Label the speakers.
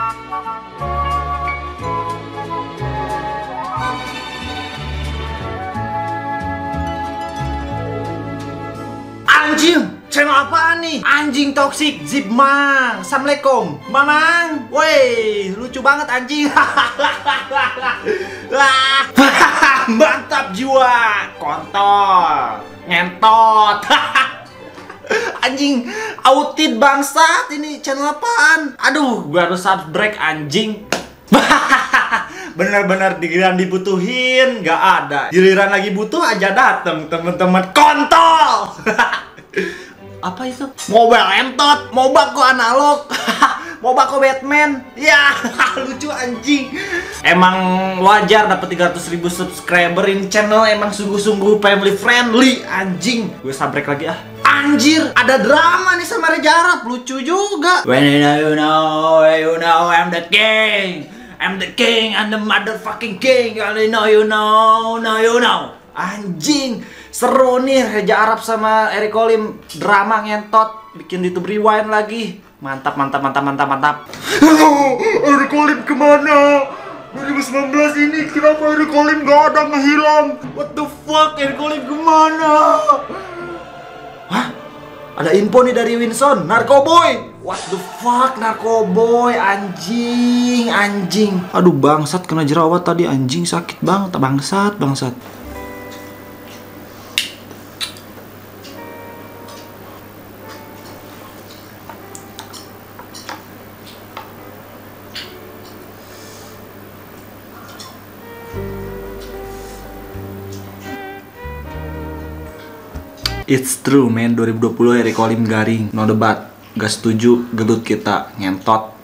Speaker 1: Anjing, channel apaan nih? Anjing toksik, zip mang. Assalamualaikum, mamang. Woi, lucu banget anjing. Mantap jiwa, kontol, ngentot. Anjing, autit bangsat. Ini channel apaan? Aduh, gua harus subscribe anjing. Bener-bener giliran dibutuhin nggak ada, giliran lagi butuh aja dateng temen-temen kontol. Apa itu? Mobile entot, moba kok analog. Moba kok Batman. Ya, lucu anjing. Emang wajar dapat 300.000 subscriber. Ini channel emang sungguh-sungguh family friendly anjing. Gue sabrek lagi ah. Anjir, ada drama nih sama Reza Arab, lucu juga. When you know I'm the king. I'm the king, I'm the motherfucking king. You know. Anjing, seru nih Reza Arab sama Eric Olim, drama ngentot, bikin YouTube Rewind lagi. Mantap. Eric Olim kemana? 2019 ini kenapa Eric Olim gak ada ngehilang? What the fuck, Eric Olim kemana? Hah? Ada info nih dari Winson, Narkoboy. What the fuck, Narkoboy, anjing. Aduh bangsat, kena jerawat tadi anjing, sakit banget, bangsat. It's true man, 2020 Eric Olim garing, no debat. Gak setuju, gelut kita, ngentot.